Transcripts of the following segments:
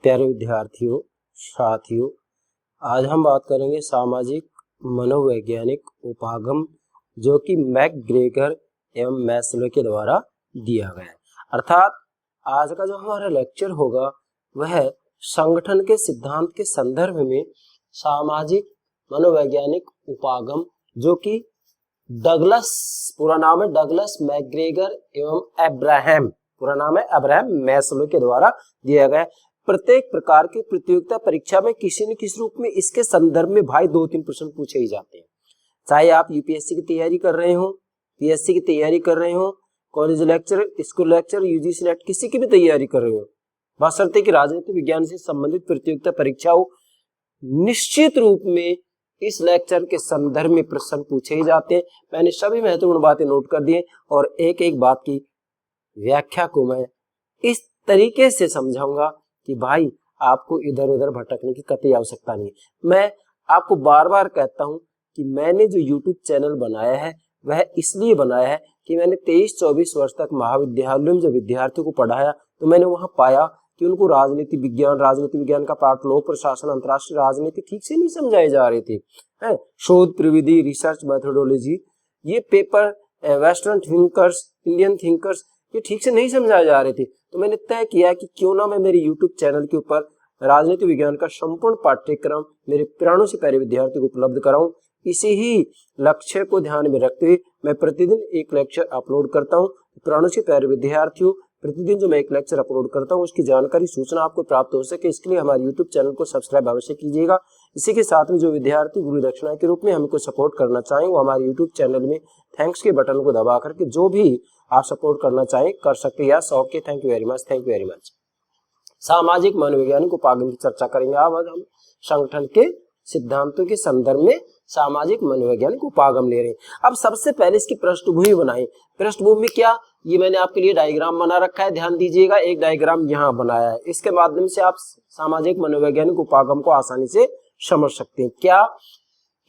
प्यारे विद्यार्थियों, साथियों, आज हम बात करेंगे सामाजिक मनोवैज्ञानिक उपागम जो कि मैकग्रेगर एवं मैस्लो के द्वारा दिया गया है। अर्थात आज का जो हमारा लेक्चर होगा वह संगठन के सिद्धांत के संदर्भ में सामाजिक मनोवैज्ञानिक उपागम जो कि डगलस, पूरा नाम है डगलस मैकग्रेगर एवं अब्राहम, पूरा नाम है अब्राहम मैस्लो के द्वारा दिया गया है। प्रत्येक प्रकार की प्रतियोगिता परीक्षा में किसी न किसी रूप में इसके संदर्भ में भाई 2-3 प्रश्न पूछे ही जाते हैं। चाहे आप यूपीएससी की तैयारी कर रहे हो, पीएससी की तैयारी कर रहे हो, college lecture, school lecture, UGC net, किसी की भी तैयारी कर रहे हो, बशर्ते कि राजनीति विज्ञान से संबंधित प्रतियोगिता परीक्षा हो, निश्चित रूप में इस लेक्चर के संदर्भ में प्रश्न पूछे ही जाते हैं। मैंने सभी महत्वपूर्ण बातें नोट कर दी हैं और एक एक बात की व्याख्या को मैं इस तरीके से समझाऊंगा कि भाई आपको इधर उधर भटकने की कतई आवश्यकता नहीं है। मैं आपको बार बार कहता हूं कि मैंने जो YouTube चैनल बनाया है वह इसलिए बनाया है कि मैंने 23-24 वर्ष तक महाविद्यालयों में जब विद्यार्थियों को पढ़ाया तो मैंने वहां पाया कि उनको राजनीति विज्ञान का पाठ, लोक प्रशासन, अंतर्राष्ट्रीय राजनीति ठीक से नहीं समझाए जा रहे थे। शोध प्रविधि, रिसर्च मेथोडोलॉजी, ये paper, western thinkers, Indian thinkers, ये ठीक से नहीं समझाए जा रहे थे। तो मैंने तय किया कि क्यों ना मैं मेरे YouTube चैनल के ऊपर राजनीति विज्ञान का संपूर्ण पाठ्यक्रम मेरे प्राणों से प्यारे विद्यार्थियों को उपलब्ध कराऊं। इसी ही लक्ष्य को ध्यान में रखते हुए मैं प्रतिदिन एक लेक्चर अपलोड करता हूं। प्राणों से प्यारे विद्यार्थियों, प्रतिदिन जो मैं एक लेक्चर अपलोड करता हूं उसकी जानकारी, सूचना आपको प्राप्त हो सके, इसके लिए हमारे YouTube चैनल को सब्सक्राइब अवश्य कीजिएगा। इसी के साथ में जो विद्यार्थी गुरु दक्षिणा के रूप में हमको सपोर्ट करना चाहें वो हमारे YouTube चैनल में थैंक्स के बटन को दबा करके जो भी आप सपोर्ट करना चाहें कर सकते हैं। यार okay, thank you very much. सामाजिक मनोवैज्ञानिक उपागम की चर्चा करेंगे। आज हम संगठन के सिद्धांतों के संदर्भ में सामाजिक मनोवैज्ञानिक उपागम ले रहे हैं। अब सबसे पहले इसकी पृष्ठभूमि बनाएं। पृष्ठभूमि क्या, ये मैंने आपके लिए डायग्राम बना रखा है, ध्यान दीजिएगा। एक डायग्राम यहाँ बनाया है, इसके माध्यम से आप सामाजिक मनोवैज्ञानिक उपागम को आसानी से समझ सकते हैं। क्या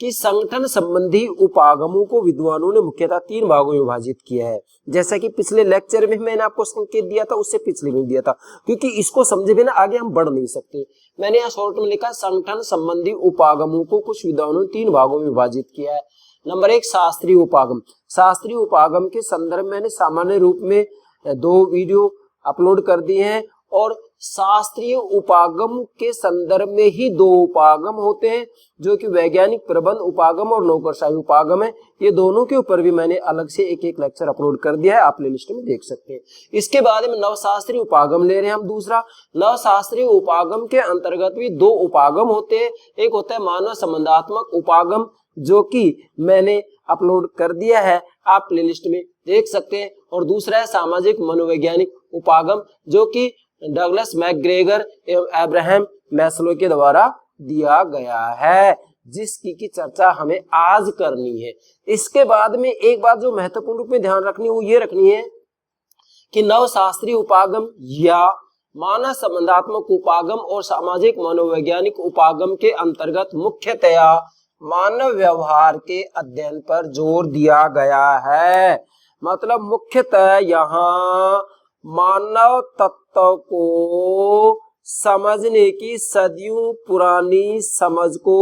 कि संगठन संबंधी उपागमों को विद्वानों ने मुख्यतः 3 भागों में विभाजित किया है। जैसा कि पिछले लेक्चर में मैंने आपको संकेत दिया था, उससे पिछले में दिया था, क्योंकि इसको समझे बिना आगे हम बढ़ नहीं सकते। मैंने यहाँ शॉर्ट में लिखा संगठन संबंधी उपागमों को कुछ विद्वानों ने 3 भागों में विभाजित किया है। नंबर 1, शास्त्रीय उपागम। शास्त्रीय उपागम के संदर्भ में मैंने सामान्य रूप में 2 वीडियो अपलोड कर दिए हैं और शास्त्रीय उपागम के संदर्भ में ही 2 उपागम होते हैं जो कि वैज्ञानिक प्रबंध उपागम और नौकरशाही उपागम है। ये दोनों के ऊपर भी मैंने अलग से एक लेक्चर अपलोड कर दिया है, आप प्लेलिस्ट में देख सकते हैं। इसके बाद में नवशास्त्रीय उपागम ले रहे हैं हम। दूसरा, नवशास्त्रीय उपागम के अंतर्गत भी 2 उपागम होते हैं। एक होता है मानव संबंधात्मक उपागम जो कि मैंने अपलोड कर दिया है, आप प्लेलिस्ट में देख सकते हैं। और दूसरा है सामाजिक मनोवैज्ञानिक उपागम जो कि डगलस मैकग्रेगर एवं अब्राहम मैस्लो के द्वारा दिया गया है, जिसकी की चर्चा हमें आज करनी है। इसके बाद में एक बात जो महत्वपूर्ण रूप में ध्यान रखनी है वो ये रखनी है कि नवशास्त्रीय उपागम या मानव संबंधात्मक उपागम और सामाजिक मनोवैज्ञानिक उपागम के अंतर्गत मुख्यतया मानव व्यवहार के अध्ययन पर जोर दिया गया है। मतलब मुख्यतः यहाँ मानव तत्व को समझने की सदियों पुरानी समझ को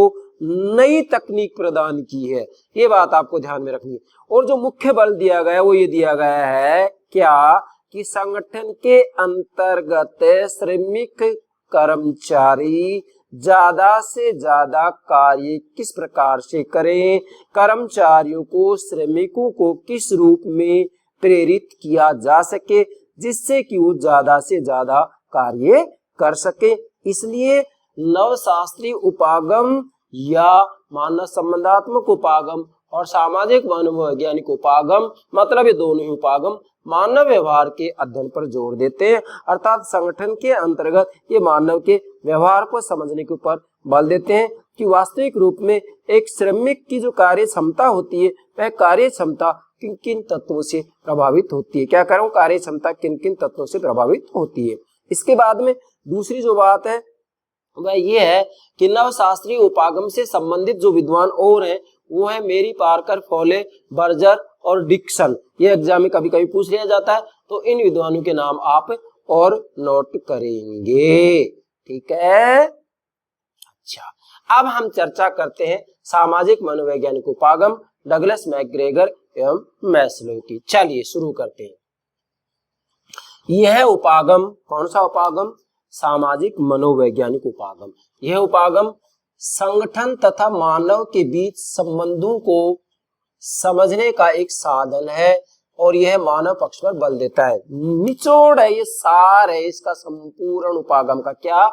नई तकनीक प्रदान की है, ये बात आपको ध्यान में रखनी है। और जो मुख्य बल दिया गया है वो ये दिया गया है क्या कि संगठन के अंतर्गत श्रमिक कर्मचारी ज्यादा से ज्यादा कार्य किस प्रकार से करें, कर्मचारियों को, श्रमिकों को किस रूप में प्रेरित किया जा सके जिससे कि वो ज्यादा से ज्यादा कार्य कर सके। इसलिए नवशास्त्रीय उपागम या मानव संबंधात्मक उपागम और सामाजिक मनोवैज्ञानिक उपागम, मतलब ये दोनों ही उपागम मानव व्यवहार के अध्ययन पर जोर देते हैं। अर्थात संगठन के अंतर्गत ये मानव के व्यवहार को समझने के ऊपर बल देते हैं कि वास्तविक रूप में एक श्रमिक की जो कार्य क्षमता होती है वह कार्य क्षमता किन किन तत्वों से प्रभावित होती है। क्या करूं, कार्य क्षमता किन किन तत्वों से प्रभावित होती है। इसके बाद में दूसरी जो बात है वह ये है कि नवशास्त्रीय उपागम से संबंधित जो विद्वान और हैं वो है मेरी, पार्कर, फॉले, बर्जर और डिक्सन। ये एग्जाम में कभी कभी पूछ लिया जाता है, तो इन विद्वानों के नाम आप और नोट करेंगे। ठीक है। अच्छा, अब हम चर्चा करते हैं सामाजिक मनोवैज्ञानिक उपागम डगलस मैकग्रेगर एवं मैस्लो की। चलिए शुरू करते हैं। यह उपागम कौन सा उपागम? सामाजिक मनोवैज्ञानिक उपागम। यह उपागम संगठन तथा मानव के बीच संबंधों को समझने का एक साधन है और यह मानव पक्ष पर बल देता है। निचोड़ है, ये सार है इसका संपूर्ण उपागम का। क्या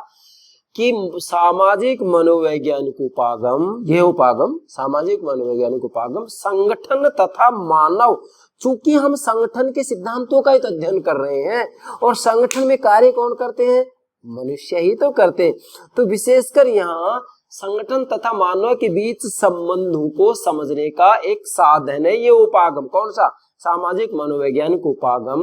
कि सामाजिक मनोवैज्ञानिक उपागम, यह उपागम सामाजिक मनोवैज्ञानिक उपागम संगठन तथा मानव, चूंकि हम संगठन के सिद्धांतों का एक अध्ययन कर रहे हैं और संगठन में कार्य कौन करते हैं? मनुष्य ही तो करते हैं। तो विशेषकर यहाँ संगठन तथा मानव के बीच संबंधों को समझने का एक साधन है ये उपागम। कौन सा? सामाजिक मनोवैज्ञानिक उपागम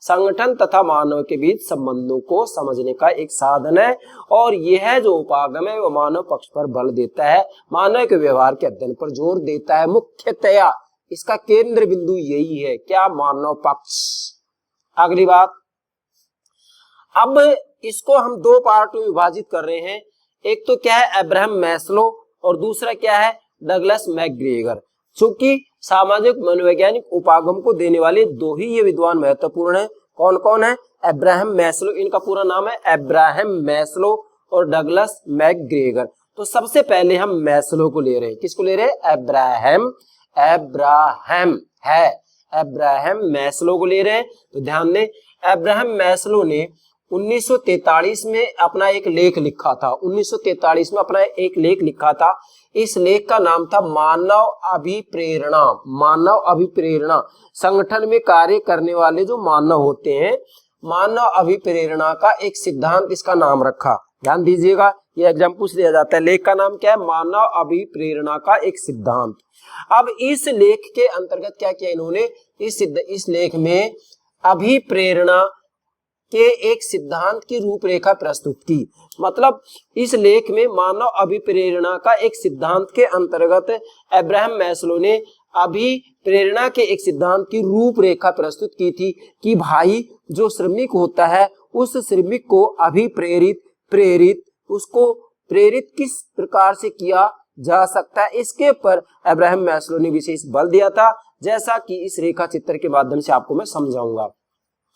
संगठन तथा मानव के बीच संबंधों को समझने का एक साधन है और यह जो उपागम है वो मानव पक्ष पर बल देता है, मानव के व्यवहार के अध्ययन पर जोर देता है। मुख्यतया इसका केंद्र बिंदु यही है, क्या? मानव पक्ष। अगली बात, अब इसको हम दो पार्ट में विभाजित कर रहे हैं। एक तो क्या है? अब्राहम मैस्लो और दूसरा क्या है? Douglas McGregor. चूंकि सामाजिक मनोवैज्ञानिक उपागम को देने वाले दो ही ये विद्वान महत्वपूर्ण है। कौन कौन है? अब्राहम मैस्लो, इनका पूरा नाम है अब्राहम मैस्लो और डगलस मैकग्रेगर। तो सबसे पहले हम मैस्लो को ले रहे हैं। किसको ले रहे हैं? अब्राहम मैस्लो को ले रहे हैं। तो ध्यान दें, अब्राहम मैस्लो ने 1943 में अपना एक लेख लिखा था। 1943 में अपना एक लेख लिखा था। इस लेख का नाम था मानव अभिप्रेरणा। मानव अभिप्रेरणा, संगठन में कार्य करने वाले जो मानव होते हैं, मानव अभिप्रेरणा का एक सिद्धांत इसका नाम रखा। ध्यान दीजिएगा, ये एग्जाम पूछ लिया जाता है। लेख का नाम क्या है? मानव अभिप्रेरणा का एक सिद्धांत। अब इस लेख के अंतर्गत क्या किया इन्होंने? इस लेख में अभिप्रेरणा के एक सिद्धांत की रूपरेखा प्रस्तुत की। मतलब इस लेख में मानव अभिप्रेरणा का एक सिद्धांत के अंतर्गत अब्राहम मैस्लो ने अभिप्रेरणा के एक सिद्धांत की रूपरेखा प्रस्तुत की थी कि भाई जो श्रमिक होता है उस श्रमिक को प्रेरित उसको प्रेरित किस प्रकार से किया जा सकता है, इसके पर अब्राहम मैस्लो ने विशेष बल दिया था, जैसा कि इस रेखा चित्र के माध्यम से आपको मैं समझाऊंगा।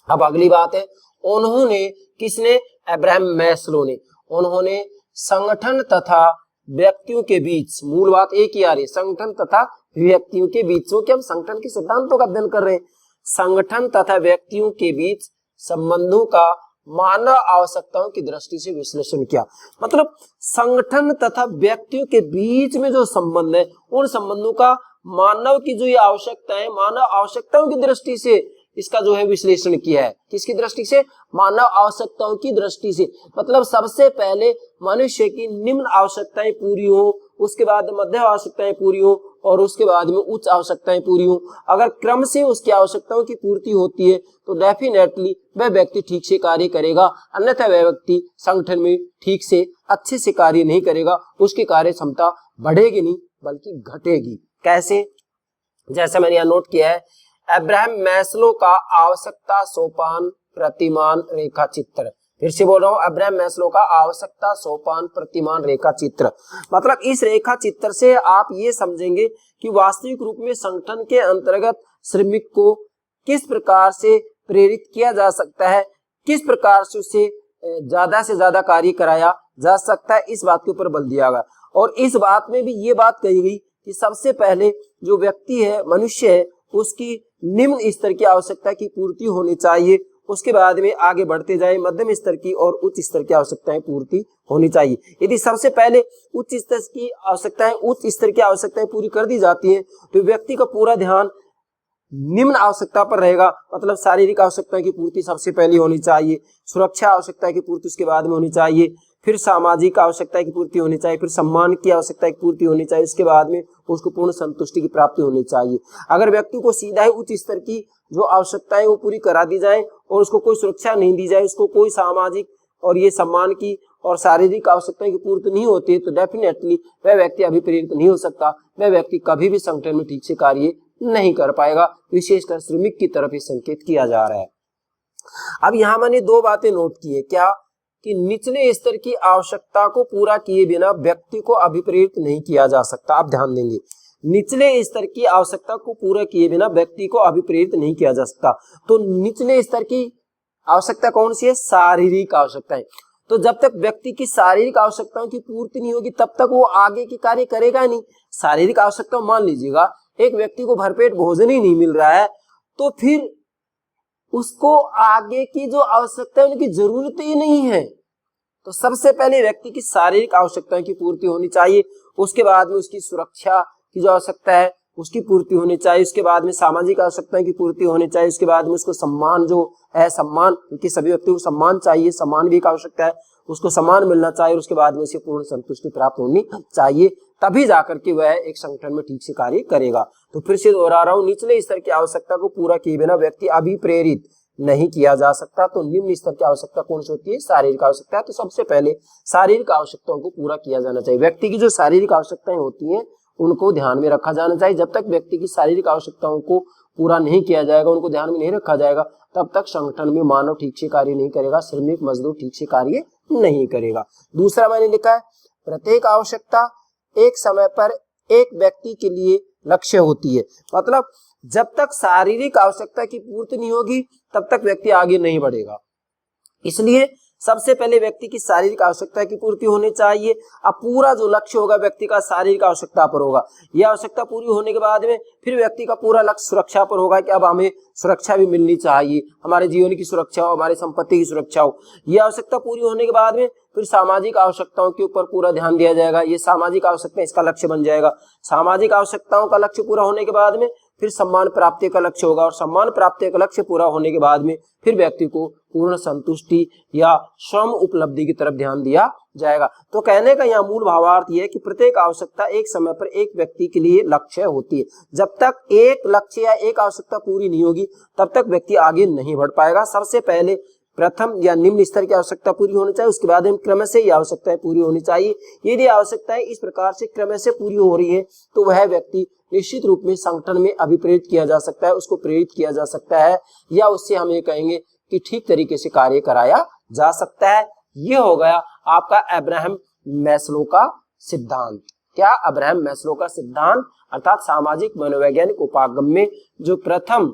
अब अगली बात है, उन्होंने, किसने? अब्राहम मैस्लो ने, उन्होंने संगठन तथा व्यक्तियों के बीच, मूल बात एक ही आ रही है, संगठन तथा व्यक्तियों के बीच, क्योंकि हम संगठन के सिद्धांतों का अध्ययन कर रहे हैं, संगठन तथा व्यक्तियों के बीच संबंधों का मानव आवश्यकताओं की दृष्टि से विश्लेषण किया। मतलब संगठन तथा व्यक्तियों के बीच में जो संबंध है, उन संबंधों का मानव की जो ये आवश्यकता है, मानव आवश्यकताओं की दृष्टि से इसका जो है विश्लेषण किया है। किसकी दृष्टि से? मानव आवश्यकताओं की दृष्टि से। मतलब सबसे पहले मनुष्य की निम्न आवश्यकताएं पूरी हो, उसके बाद मध्य आवश्यकताएं पूरी हो और उसके बाद में उच्च आवश्यकताएं पूरी हो। अगर क्रम से उसकी आवश्यकताओं की पूर्ति होती है तो डेफिनेटली वह व्यक्ति ठीक से कार्य करेगा, अन्यथा वह व्यक्ति संगठन में ठीक से अच्छे से कार्य नहीं करेगा, उसकी कार्य क्षमता बढ़ेगी नहीं बल्कि घटेगी। कैसे? जैसे मैंने यहाँ नोट किया है, अब्राहम मैस्लो का आवश्यकता सोपान प्रतिमान रेखा चित्र। फिर से बोल रहा हूं, अब्राहम मैस्लो का आवश्यकता सोपान प्रतिमान रेखा चित्र। मतलब इस रेखा चित्र से आप ये समझेंगे कि वास्तविक रूप में संगठन के अंतर्गत श्रमिक को किस प्रकार से प्रेरित किया जा सकता है, किस प्रकार से उसे ज्यादा से ज्यादा कार्य कराया जा सकता है, इस बात के ऊपर बल दिया गया। और इस बात में भी ये बात कही गई कि सबसे पहले जो व्यक्ति है, मनुष्य है, उसकी निम्न स्तर की आवश्यकता की पूर्ति होनी चाहिए, उसके बाद में आगे बढ़ते जाए मध्यम स्तर की और उच्च स्तर की आवश्यकताएं पूर्ति होनी चाहिए। यदि सबसे पहले उच्च स्तर की आवश्यकताएं पूरी कर दी जाती हैं तो व्यक्ति का पूरा ध्यान निम्न आवश्यकता पर रहेगा। मतलब शारीरिक आवश्यकता की पूर्ति सबसे पहले होनी चाहिए, सुरक्षा आवश्यकता की पूर्ति उसके बाद में होनी चाहिए, फिर सामाजिक आवश्यकता की पूर्ति होनी चाहिए, फिर सम्मान की आवश्यकता की पूर्ति होनी चाहिए, उसके बाद में उसको पूर्ण संतुष्टि की प्राप्ति होनी चाहिए। अगर व्यक्ति को सीधा ही उच्च स्तर की जो आवश्यकताएं वो पूरी करा दी जाए और उसको कोई सुरक्षा नहीं दी जाए, उसको कोई सामाजिक और ये सम्मान की और शारीरिक आवश्यकताएं की पूर्ति नहीं होती है, तो डेफिनेटली वह व्यक्ति अभिप्रेरित नहीं हो सकता, वह व्यक्ति कभी भी संगठन में ठीक से कार्य नहीं कर पाएगा। विशेषकर श्रमिक की तरफ ही संकेत किया जा रहा है। अब यहाँ मैंने दो बातें नोट की है। क्या? कि निचले स्तर की आवश्यकता को पूरा किए बिना व्यक्ति को अभिप्रेरित नहीं किया जा सकता। आप ध्यान देंगे, निचले स्तर की आवश्यकता को पूरा किए बिना व्यक्ति को अभिप्रेरित नहीं किया जा सकता। तो निचले स्तर की आवश्यकता कौन सी है? शारीरिक आवश्यकताएं। तो जब तक व्यक्ति की शारीरिक आवश्यकताओं की पूर्ति नहीं होगी तब तक वो आगे के कार्य करेगा नहीं। शारीरिक आवश्यकता, मान लीजिएगा एक व्यक्ति को भरपेट भोजन ही नहीं मिल रहा है तो फिर उसको आगे की जो आवश्यकता है उनकी जरूरत ही नहीं है। तो सबसे पहले व्यक्ति की शारीरिक आवश्यकताओं की पूर्ति होनी चाहिए, उसके बाद में उसकी सुरक्षा की जो आवश्यकता है उसकी पूर्ति होनी चाहिए, उसके बाद में सामाजिक आवश्यकताओं की पूर्ति होनी चाहिए, उसके बाद में उसको सम्मान जो है, सम्मान, क्योंकि सभी व्यक्ति को सम्मान चाहिए, सम्मान भी एक आवश्यकता है, उसको सम्मान मिलना चाहिए, उसके बाद में उसे पूर्ण संतुष्टि प्राप्त होनी चाहिए, तभी जाकर के वह एक संगठन में ठीक से कार्य करेगा। तो फिर से दोहरा रहा हूं, निचले स्तर की आवश्यकता को पूरा किए बिना व्यक्ति अभिप्रेरित नहीं किया जा सकता। तो निम्न स्तर की आवश्यकता कौन सी होती है? शारीरिक आवश्यकता है। तो सबसे पहले शारीरिक आवश्यकताओं को पूरा किया जाना चाहिए। व्यक्ति की जो शारीरिक आवश्यकताएं होती हैं उनको ध्यान में रखा जाना चाहिए। जब तक व्यक्ति की शारीरिक आवश्यकताओं को पूरा नहीं किया जाएगा, उनको ध्यान में नहीं रखा जाएगा, तब तक संगठन में मानव ठीक से कार्य नहीं करेगा, श्रमिक मजदूर ठीक से कार्य नहीं करेगा। दूसरा मैंने लिखा है, प्रत्येक आवश्यकता एक समय पर एक व्यक्ति के लिए लक्ष्य होती है। मतलब जब तक शारीरिक आवश्यकता की पूर्ति नहीं होगी तब तक व्यक्ति आगे नहीं बढ़ेगा। इसलिए सबसे पहले व्यक्ति की शारीरिक आवश्यकता की पूर्ति होनी चाहिए। अब पूरा जो लक्ष्य होगा व्यक्ति का शारीरिक आवश्यकता पर होगा। यह आवश्यकता पूरी होने के बाद में फिर व्यक्ति का पूरा लक्ष्य सुरक्षा पर होगा कि अब हमें सुरक्षा भी मिलनी चाहिए, हमारे जीवन की सुरक्षा हो, हमारी संपत्ति की सुरक्षा हो। यह आवश्यकता पूरी होने के बाद में फिर सामाजिक आवश्यकताओं के ऊपर पूरा ध्यान दिया जाएगा। ये सामाजिक आवश्यकता इसका लक्ष्य बन जाएगा। सामाजिक आवश्यकताओं का लक्ष्य पूरा होने के बाद में फिर सम्मान प्राप्ति का लक्ष्य होगा, और सम्मान प्राप्ति का लक्ष्य पूरा होने के बाद में फिर व्यक्ति को पूर्ण संतुष्टि या स्वयं उपलब्धि की तरफ ध्यान दिया जाएगा। तो कहने का यहाँ मूल भावार्थ यह है कि प्रत्येक आवश्यकता एक समय पर एक व्यक्ति के लिए लक्ष्य होती है। जब तक एक लक्ष्य या एक आवश्यकता पूरी नहीं होगी तब तक व्यक्ति आगे नहीं बढ़ पाएगा। सबसे पहले प्रथम या निम्न स्तर की आवश्यकता पूरी होनी चाहिए, उसके बाद क्रमशः ये आवश्यकताएं पूरी होनी चाहिए। यदि आवश्यकताएं इस प्रकार से क्रमशः पूरी हो रही है तो वह व्यक्ति निश्चित रूप में संगठन में अभिप्रेरित किया जा सकता है, उसको प्रेरित किया जा सकता है, या उससे हम ये कहेंगे कि ठीक तरीके से कार्य कराया जा सकता है। ये हो गया आपका अब्राहम मैस्लो का सिद्धांत। क्या? अब्राहम मैस्लो का सिद्धांत, अर्थात सामाजिक मनोवैज्ञानिक उपागम में जो प्रथम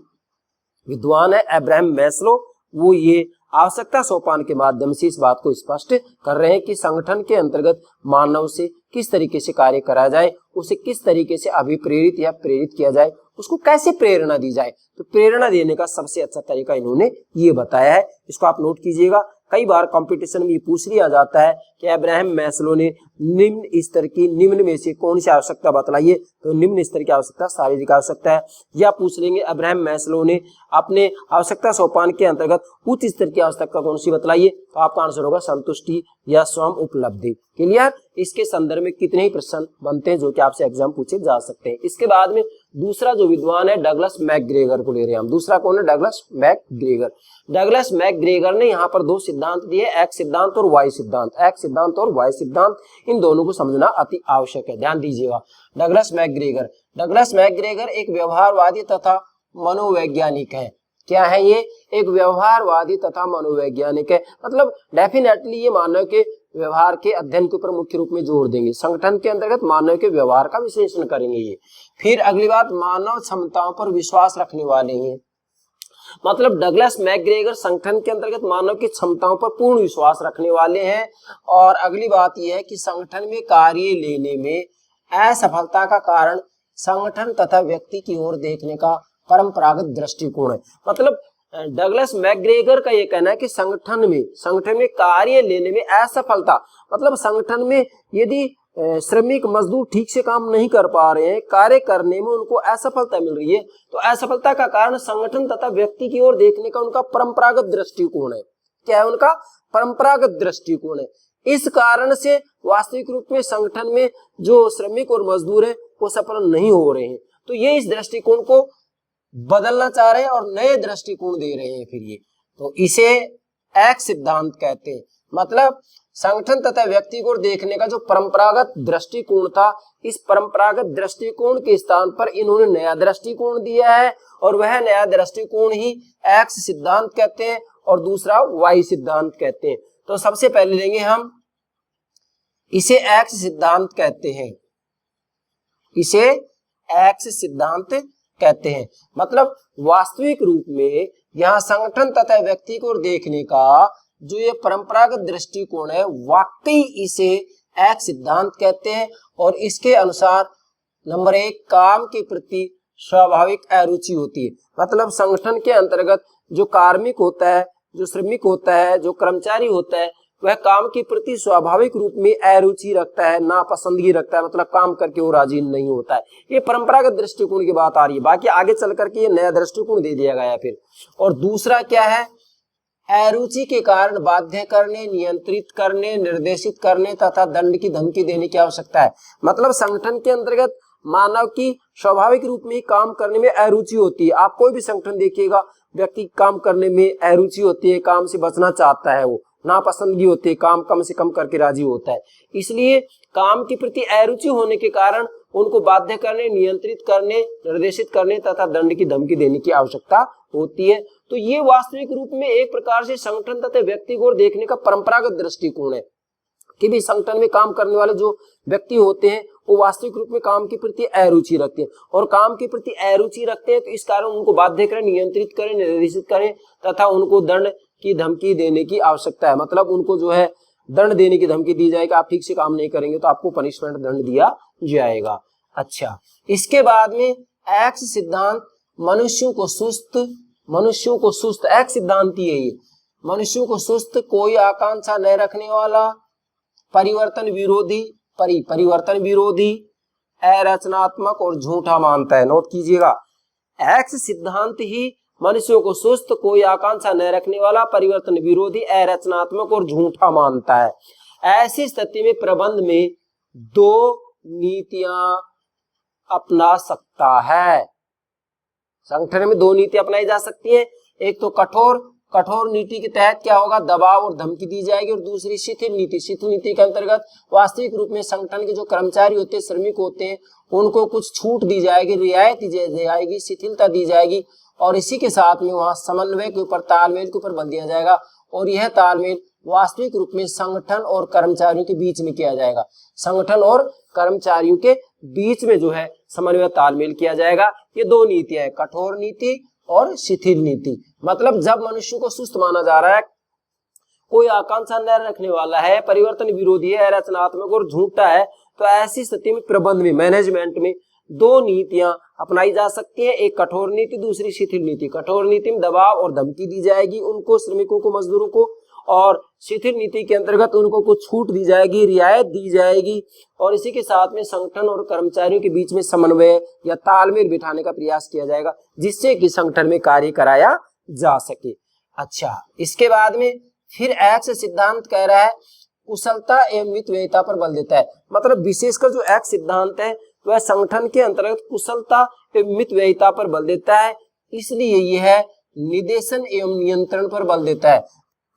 विद्वान है अब्राहम मैस्लो, वो ये आवश्यकता सोपान के माध्यम से इस बात को स्पष्ट कर रहे हैं कि संगठन के अंतर्गत मानव से किस तरीके से कार्य कराया जाए, उसे किस तरीके से अभिप्रेरित या प्रेरित किया जाए, उसको कैसे प्रेरणा दी जाए। तो प्रेरणा देने का सबसे अच्छा तरीका इन्होंने ये बताया है। इसको आप नोट कीजिएगा। कई बार कंपटीशन में ये पूछ लिया जाता है कि अब्राहम मैस्लो ने निम्न स्तर की निम्न में से कौन सी आवश्यकता बतलाइए, तो निम्न स्तर की आवश्यकता शारीरिक आवश्यकता है। या पूछ लेंगे अब्राहम मैस्लो ने अपने आवश्यकता सोपान के अंतर्गत उच्च स्तर की आवश्यकता कौन सी बतलाइए, तो आपका आंसर होगा संतुष्टि या स्वयं उपलब्धि। क्लियर? इसके संदर्भ में कितने ही प्रश्न बनते हैं जो कि आपसे एग्जाम पूछे जा सकते हैं। इसके बाद में दूसरा जो विद्वान है डगलस मैकग्रेगर को ले रहे हैं हम। दूसरा कौन है? Douglas McGregor. डगलस मैकग्रेगर ने यहाँ पर दो सिद्धांत दिए, एक्स सिद्धांत और वाई सिद्धांत। एक्स सिद्धांत और वाई सिद्धांत, इन दोनों को समझना अति आवश्यक है, ध्यान दीजिएगा। डगलस मैकग्रेगर एक व्यवहारवादी तथा मनोवैज्ञानिक है। क्या है ये? एक व्यवहारवादी तथा मनोवैज्ञानिक है। मतलब डेफिनेटली ये मानव के व्यवहार के अध्ययन के ऊपर मुख्य रूप में जोर देंगे। संगठन के अंतर्गत मानव के व्यवहार का विश्लेषण करेंगे ये। फिर अगली बात, मानव क्षमताओं पर विश्वास रखने वाले हैं। मतलब डगलस मैकग्रेगर संगठन के अंतर्गत मानव की क्षमताओं पर पूर्ण विश्वास रखने वाले हैं। और अगली बात यह है कि संगठन में कार्य लेने में असफलता का कारण संगठन तथा व्यक्ति की ओर देखने का परंपरागत दृष्टिकोण है। मतलब डगलस मैकग्रेगर का ये कहना है कि संगठन में कार्य लेने में असफलता, मतलब संगठन में यदि श्रमिक मजदूर ठीक से काम नहीं कर पा रहे हैं, कार्य करने में उनको असफलता मिल रही है, तो असफलता का कारण संगठन तथा व्यक्ति की ओर देखने का उनका परंपरागत दृष्टिकोण है। क्या है? उनका परंपरागत दृष्टिकोण है। इस कारण से वास्तविक रूप में संगठन में जो श्रमिक और मजदूर है वो सफल नहीं हो रहे हैं। तो ये इस दृष्टिकोण को बदलना चाह रहे हैं और नए दृष्टिकोण दे रहे हैं। फिर ये तो इसे एक्स सिद्धांत कहते हैं। मतलब संगठन तथा व्यक्ति को देखने का जो परंपरागत दृष्टिकोण था, इस परंपरागत दृष्टिकोण के स्थान पर इन्होंने नया दृष्टिकोण दिया है, और वह नया दृष्टिकोण ही एक्स सिद्धांत कहते हैं और दूसरा वाई सिद्धांत कहते हैं। तो सबसे पहले लेंगे हम, इसे एक्स सिद्धांत कहते हैं, इसे एक्स सिद्धांत कहते हैं। मतलब वास्तविक रूप में यहाँ संगठन तथा व्यक्ति को देखने का जो ये परंपरागत दृष्टिकोण है, वाकई इसे एक्स सिद्धांत कहते हैं। और इसके अनुसार नंबर 1, काम के प्रति स्वाभाविक अरुचि होती है। मतलब संगठन के अंतर्गत जो कार्मिक होता है, जो श्रमिक होता है, जो कर्मचारी होता है, वह काम के प्रति स्वाभाविक रूप में अरुचि रखता है, नापसंदगी रखता है, मतलब काम करके वो राजी नहीं होता है। ये परंपरागत दृष्टिकोण की बात आ रही है। बाकी आगे चल करके ये नया दृष्टिकोण दे दिया गया है फिर। और दूसरा क्या है, अरुचि के कारण बाध्य करने, नियंत्रित करने, निर्देशित करने तथा दंड की धमकी देने की आवश्यकता है। मतलब संगठन के अंतर्गत मानव की स्वाभाविक रूप में काम करने में अरुचि होती है। आप कोई भी संगठन देखिएगा, व्यक्ति काम करने में अरुचि होती है, काम से बचना चाहता है, वो नापसंदगी होती है, काम कम से कम करके राजी होता है। इसलिए काम के प्रति अरुचि होने के कारण उनको बाध्य करने, नियंत्रित करने, निर्देशित करने तथा दंड की धमकी देने की आवश्यकता होती है। तो ये वास्तविक रूप में एक प्रकार से संगठन तथा व्यक्ति को देखने का परंपरागत दृष्टिकोण है कि भी संगठन में काम करने वाले जो व्यक्ति होते हैं वो वास्तविक रूप में काम के प्रति अरुचि रखते हैं। और काम के प्रति अरुचि रखते हैं तो इस कारण उनको बाध्य करें, नियंत्रित करें, निर्देशित करें तथा उनको दंड की धमकी देने की आवश्यकता है। मतलब उनको जो है दंड देने की धमकी दी जाएगी, आप ठीक से काम नहीं करेंगे तो आपको पनिशमेंट दंड दिया जाएगा। अच्छा, इसके बाद में एक्स सिद्धांत मनुष्यों को सुस्त एक्स सिद्धांत ही है ये, मनुष्यों को सुस्त, कोई आकांक्षा न रखने वाला, परिवर्तन विरोधी, अरचनात्मक और झूठा मानता है। नोट कीजिएगा, एक्स सिद्धांत ही मनुष्यों को सुस्त, कोई आकांक्षा न रखने वाला, परिवर्तन विरोधी, अरचनात्मक और झूठा मानता है। ऐसी स्थिति में प्रबंध में 2 नीतियां अपना सकता है। संगठन में 2 नीतियां अपनाई जा सकती है। एक तो कठोर नीति के तहत क्या होगा, दबाव और धमकी दी जाएगी। और दूसरी शिथिल नीति के अंतर्गत वास्तविक रूप में संगठन के जो कर्मचारी होते हैं, श्रमिक होते हैं, उनको कुछ छूट दी जाएगी, रियायत दी जाएगी, शिथिलता दी जाएगी। और इसी के साथ में वहां समन्वय के ऊपर, तालमेल के ऊपर बल दिया जाएगा। और यह तालमेल वास्तविक रूप में संगठन और कर्मचारियों के बीच में किया जाएगा। संगठन और कर्मचारियों के बीच में जो है समन्वय, तालमेल किया जाएगा। ये 2 नीतियां हैं, कठोर नीति और शिथिल नीति। मतलब जब मनुष्य को सुस्त माना जा रहा है, कोई आकांक्षा न रखने वाला है, परिवर्तन विरोधी है, रचनात्मक और झूठा है, तो ऐसी स्थिति में प्रबंध में, मैनेजमेंट में 2 नीतियां अपनाई जा सकती है। एक कठोर नीति, दूसरी शिथिल नीति। कठोर नीति में दबाव और धमकी दी जाएगी उनको, श्रमिकों को, मजदूरों को। और शिथिल नीति के अंतर्गत उनको कुछ छूट दी जाएगी, रियायत दी जाएगी। और इसी के साथ में संगठन और कर्मचारियों के बीच में समन्वय या तालमेल बिठाने का प्रयास किया जाएगा, जिससे कि संगठन में कार्य कराया जा सके। अच्छा, इसके बाद में फिर एक्स सिद्धांत कह रहा है कुशलता एवं मितव्ययिता पर बल देता है। मतलब विशेषकर जो एक्स सिद्धांत है वह संगठन के अंतर्गत कुशलता एवं मितव्ययिता पर बल देता है, इसलिए यह निदेशन एवं नियंत्रण पर बल देता है।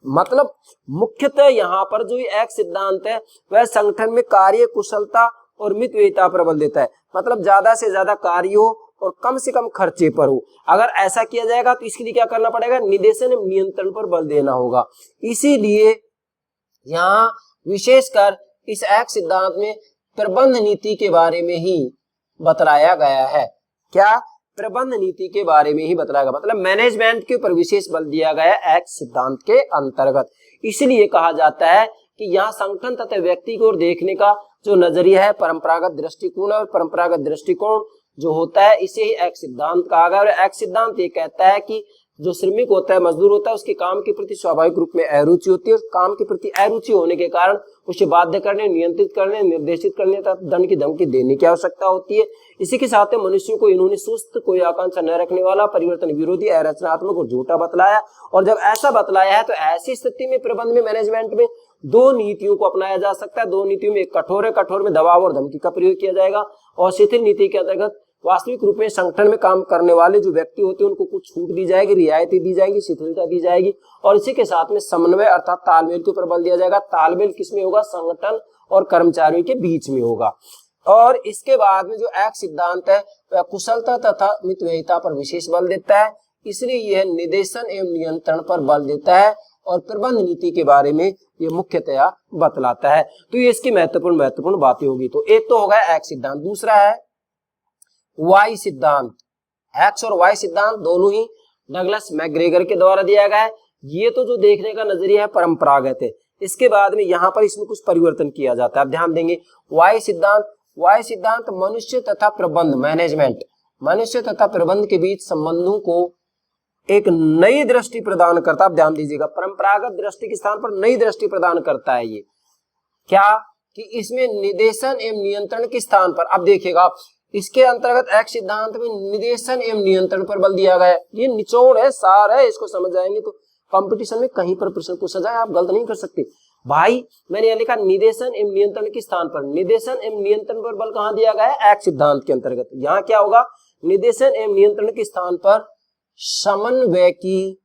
मतलब मुख्यतः यहाँ पर जो एक्स सिद्धांत है वह संगठन में कार्य कुशलता और मितव्ययिता पर बल देता है। मतलब ज्यादा से ज्यादा कार्य हो और कम से कम खर्चे पर हो। अगर ऐसा किया जाएगा तो इसके लिए क्या करना पड़ेगा, निदेशन एवं नियंत्रण पर बल देना होगा। इसीलिए यहाँ विशेषकर इस एक्स सिद्धांत में प्रबंध नीति के बारे में ही बतलाया गया है। क्या, प्रबंध नीति के बारे में ही बतलाया, मतलब मैनेजमेंट के ऊपर विशेष बल दिया गया एक्स सिद्धांत के अंतर्गत। इसलिए कहा जाता है कि यहाँ संगठन तथा व्यक्ति को देखने का जो नजरिया है परंपरागत दृष्टिकोण, और परंपरागत दृष्टिकोण जो होता है इसे ही एक्स सिद्धांत कहा गया। और एक्स सिद्धांत ये कहता है कि जो श्रमिक होता है, मजदूर होता है, उसके काम के प्रति स्वाभाविक रूप में अरुचि होती है। और काम के प्रति अरुचि होने के कारण उसे बाध्य करने, नियंत्रित करने, निर्देशित करने तथा दंड की धमकी देने की आवश्यकता होती है। इसी के साथ में मनुष्यों को इन्होंने सुस्त, कोई आकांक्षा न रखने वाला, परिवर्तन विरोधी, अरचनात्मक और झूठा बतलाया। और जब ऐसा बतलाया है तो ऐसी स्थिति में प्रबंध में, मैनेजमेंट में 2 नीतियों को अपनाया जा सकता है। 2 नीतियों में एक कठोर है, कठोर में दबाव और धमकी का प्रयोग किया जाएगा। और शिथिल नीति के अंतर्गत वास्तविक रूप में संगठन में काम करने वाले जो व्यक्ति होते हैं उनको कुछ छूट दी जाएगी, रियायतें दी जाएगी, शिथिलता दी जाएगी। और इसी के साथ में समन्वय अर्थात तालमेल के ऊपर बल दिया जाएगा। तालमेल किसमें होगा, संगठन और कर्मचारियों के बीच में होगा। और इसके बाद में जो एक्स सिद्धांत है वह कुशलता तथा मितव्ययिता पर विशेष बल देता है, इसलिए यह निदेशन एवं नियंत्रण पर बल देता है। और प्रबंध नीति के बारे में ये मुख्यतया बतलाता है। तो ये इसकी महत्वपूर्ण बातें होगी। तो एक तो होगा एक्स सिद्धांत, दूसरा है वाई सिद्धांत। एक्स और वाई सिद्धांत दोनों ही डगलस मैकग्रेगर के द्वारा दिया गया है। ये तो जो देखने का नजरिया है परंपरागत है। इसके बाद में यहाँ पर इसमें कुछ परिवर्तन किया जाता है। आप ध्यान देंगे वाई सिद्धांत मनुष्य तथा प्रबंध मैनेजमेंट, मनुष्य तथा प्रबंध के बीच संबंधों को एक नई दृष्टि प्रदान करता है। आप ध्यान दीजिएगा, परंपरागत दृष्टि के स्थान पर नई दृष्टि प्रदान करता है। ये क्या कि इसमें निदेशन एवं नियंत्रण के स्थान पर, अब देखिएगा इसके अंतर्गत एक्स सिद्धांत में निदेशन एवं नियंत्रण पर बल दिया गया है। ये निचोड़ है, सार है, इसको समझ जाएंगे तो कंपटीशन में कहीं पर प्रश्न पूछा जाए आप गलत नहीं कर सकते। भाई मैंने यहाँ लिखा निदेशन एवं नियंत्रण के स्थान पर, निदेशन एवं नियंत्रण पर बल कहाँ दिया गया है? एक्स सिद्धांत के अंतर्गत। यहाँ क्या होगा? निदेशन एवं नियंत्रण के स्थान पर समन्वय की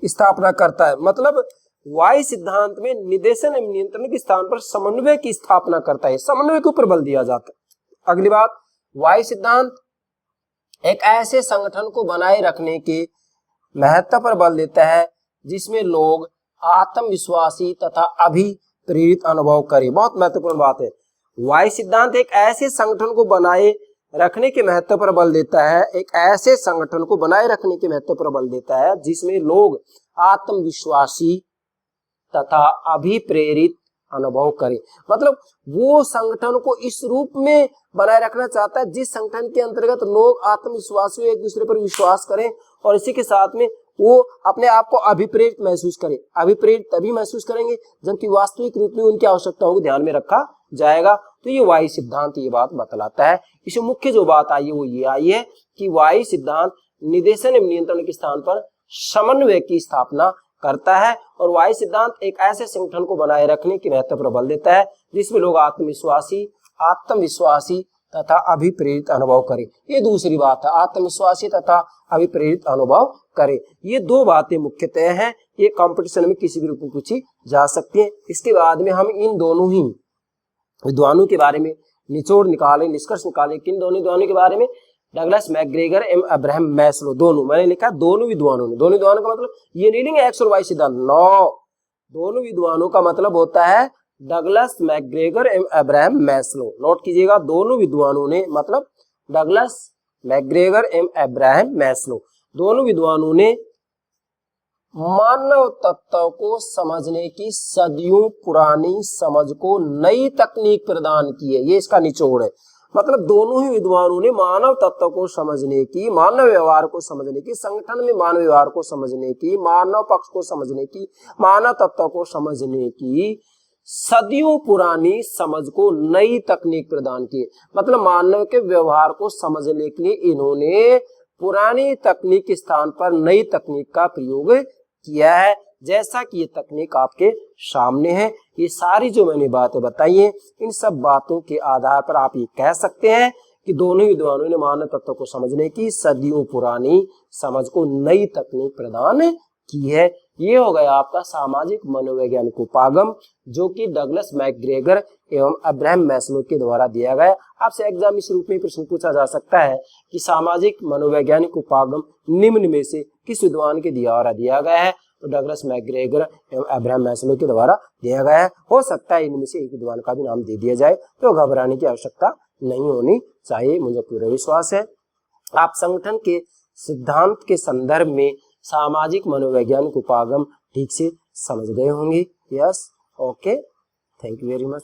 स्थापना करता है। मतलब वाई सिद्धांत में निदेशन एवं नियंत्रण के स्थान पर समन्वय की स्थापना करता है, समन्वय के ऊपर बल दिया जाता है। अगली बात, वाई सिद्धांत एक ऐसे संगठन को बनाए रखने के महत्व पर बल देता है जिसमें लोग आत्मविश्वासी तथा अभिप्रेरित अनुभव करें। बहुत महत्वपूर्ण बात है। वाई सिद्धांत एक ऐसे संगठन को बनाए रखने के महत्व पर बल देता है, एक ऐसे संगठन को बनाए रखने के महत्व पर बल देता है जिसमें लोग आत्मविश्वासी तथा अभिप्रेरित अनुभव करें। मतलब वो संगठन को इस रूप में बनाए रखना चाहता है जिस संगठन के अंतर्गत लोग आत्मविश्वासी एक दूसरे पर विश्वास करें और इसी के साथ में वो अपने आप को अभिप्रेरित महसूस करें। अभिप्रेरित तभी महसूस करेंगे जबकि वास्तविक रूप में उनकी आवश्यकताओं को ध्यान में रखा जाएगा। तो ये वाई सिद्धांत ये बात बतलाता है। इसमें मुख्य जो बात आई है वो ये आई है कि वाई सिद्धांत निदेशन एवं नियंत्रण के स्थान पर समन्वय की स्थापना करता है और वाई सिद्धांत एक ऐसे संगठन को बनाए रखने की महत्व पर बल देता है जिसमें लोग आत्मविश्वासी तथा अभिप्रेरित अनुभव करें। ये दूसरी बात है, आत्मविश्वासी तथा अभिप्रेरित अनुभव करें। ये दो बातें मुख्यतः हैं, ये कंपटीशन में किसी भी रूप में पूछी जा सकती है। इसके बाद में हम इन दोनों ही विद्वानों के बारे में निचोड़ निकाले, निष्कर्ष निकाले। किन दोनों विद्वानों के बारे में? डगलस मैकग्रेगर एवं अब्राहम मैस्लो, दोनों मैंने लिखा दोनों विद्वानों ने। दोनों विद्वानों का मतलब ये नहीं लेंगे एक्स और वाई सिद्धांत, नो, दोनों विद्वानों का मतलब होता है डगलस मैकग्रेगर एवं अब्राहम मैस्लो। नोट कीजिएगा, दोनों विद्वानों ने मतलब डगलस मैकग्रेगर एवं अब्राहम मैस्लो, दोनों विद्वानों ने मानव तत्व को समझने की सदियों पुरानी समझ को नई तकनीक प्रदान की है। ये इसका निचोड़ है। मतलब दोनों ही विद्वानों ने मानव तत्व को समझने की, मानव व्यवहार को समझने की, संगठन में मानव व्यवहार को समझने की, मानव पक्ष को समझने की, मानव तत्व को समझने की सदियों पुरानी समझ को नई तकनीक प्रदान की। मतलब मानव के व्यवहार को समझने के लिए इन्होंने पुरानी तकनीक के स्थान पर नई तकनीक का प्रयोग किया है, जैसा कि ये तकनीक आपके सामने है। ये सारी जो मैंने बातें बताई हैं, इन सब बातों के आधार पर आप ये कह सकते हैं कि दोनों विद्वानों ने मानव तत्व को समझने की सदियों पुरानी समझ को नई तकनीक प्रदान की है। ये हो गया आपका सामाजिक मनोवैज्ञानिक उपागम, जो कि डगलस मैकग्रेगर एवं अब्राहम मैस्लो के द्वारा दिया गया। आपसे एग्जाम इस रूप में प्रश्न पूछा जा सकता है कि सामाजिक मनोवैज्ञानिक उपागम निम्न में से किस विद्वान के द्वारा दिया गया है? तो डगलस मैकग्रेगर एवं अब्राहम मैस्लो के द्वारा दिया गया है। हो सकता है इनमें से एक विद्वान का भी नाम दे दिया जाए, तो घबराने की आवश्यकता नहीं होनी चाहिए, मुझे पूरा विश्वास है। आप संगठन के सिद्धांत के संदर्भ में सामाजिक मनोवैज्ञानिक उपागम ठीक से समझ गए होंगे। Yes, okay, thank you very much.